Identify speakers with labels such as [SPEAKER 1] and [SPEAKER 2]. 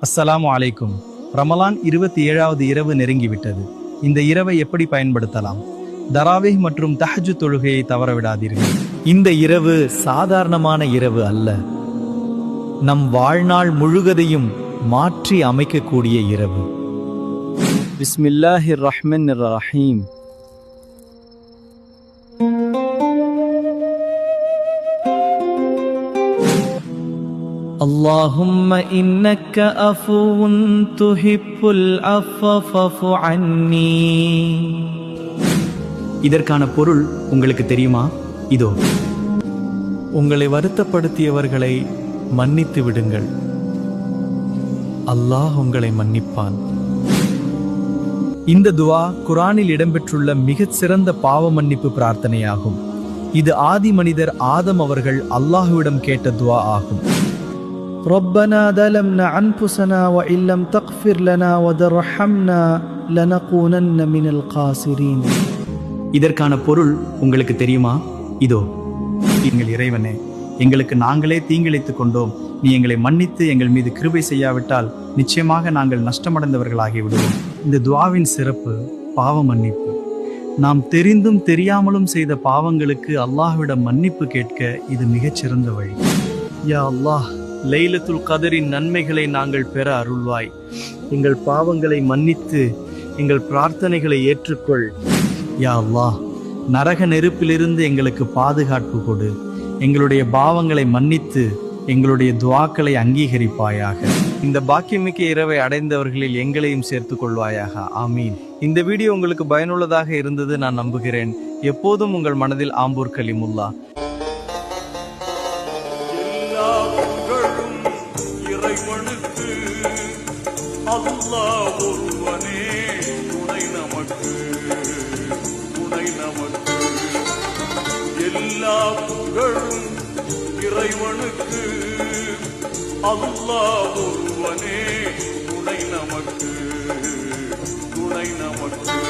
[SPEAKER 1] அஸ்ஸலாமு அலைக்கும். ரமலான் 27வது இரவு நெருங்கிவிட்டது. இந்த இரவை எப்படி பயன்படுத்தலாம்? தராவீஹ் மற்றும் தஹஜ்ஜுத் தொழுகையை தவறவிடாதீர்கள்.
[SPEAKER 2] இந்த இரவு சாதாரணமான இரவு அல்ல, நம் வாழ்நாள் முழுவதையும் மாற்றி அமைக்கக்கூடிய இரவு.
[SPEAKER 1] பிஸ்மில்லாஹிர் ரஹ்மானிர் ரஹீம்.
[SPEAKER 2] اللهم إنك عفو تحب العفو فاعف عني.
[SPEAKER 1] இதற்கான பொருள் உங்களுக்கு தெரியுமா? இதோ:
[SPEAKER 2] உங்களை வருத்தப்படுத்தியவர்களை மன்னித்து விடுங்கள், அல்லாஹ் உங்களை மன்னிப்பான்.
[SPEAKER 1] இந்த துவா குர்ஆனில் இடம்பெற்றுள்ள மிகச் சிறந்த பாவ மன்னிப்பு பிரார்த்தனையாகும். இது ஆதி மனிதர் ஆதம் அவர்கள் அல்லாஹ்விடம் கேட்ட துவா ஆகும்.
[SPEAKER 3] ربنا ظلمنا أنفسنا وإن لم تغفر لنا وترحمنا لنكونن من الخاسرين.
[SPEAKER 1] இதற்கான பொருள் உங்களுக்கு தெரியுமா? இதோ: எங்கள் இறைவனே, எங்களுக்கு நாங்களே தீங்கிழைத்துக் கொண்டோம். நீ எங்களை மன்னித்து எங்கள் மீது கிருபை செய்யாவிட்டால் நிச்சயமாக நாங்கள் நஷ்டமடைந்தவர்களாகி விடுவோம். இந்த துஆவின் சிறப்பு பாவ மன்னிப்பு. நாம் தெரிந்தும் தெரியாமலும் செய்த பாவங்களுக்கு அல்லாஹ்விடம் மன்னிப்பு கேட்க இது மிகச்சிறந்த வழி. யா அல்லாஹ், லைலத்துல் கதரின் நன்மைகளை நாங்கள் பெற அருள்வாய். எங்கள் பாவங்களை மன்னித்து எங்கள் பிரார்த்தனைகளை ஏற்றுக்கொள். யா அல்லாஹ், நரக நெருப்பிலிருந்து எங்களுக்கு பாதுகாப்பு கொடு. எங்களுடைய பாவங்களை மன்னித்து எங்களுடைய துஆக்களை அங்கீகரிப்பாயாக. இந்த பாக்கியமிக்க இரவை அடைந்தவர்களில் எங்களையும் சேர்த்துக் கொள்வாயாக. ஆமீன். இந்த வீடியோ உங்களுக்கு பயனுள்ளதாக இருந்தது நான் நம்புகிறேன். எப்போதும் உங்கள் மனதில் ஆம்பூர் கலிமுல்லா.
[SPEAKER 4] இறைவனுக்கு அல்லாஹ் ஒருவனே துணை நமக்கு, துணை நமக்கு. எல்லா புகழும் இறைவனுக்கு, அல்லாஹ் ஒருவனே துணை நமக்கு, துணை நமக்கு.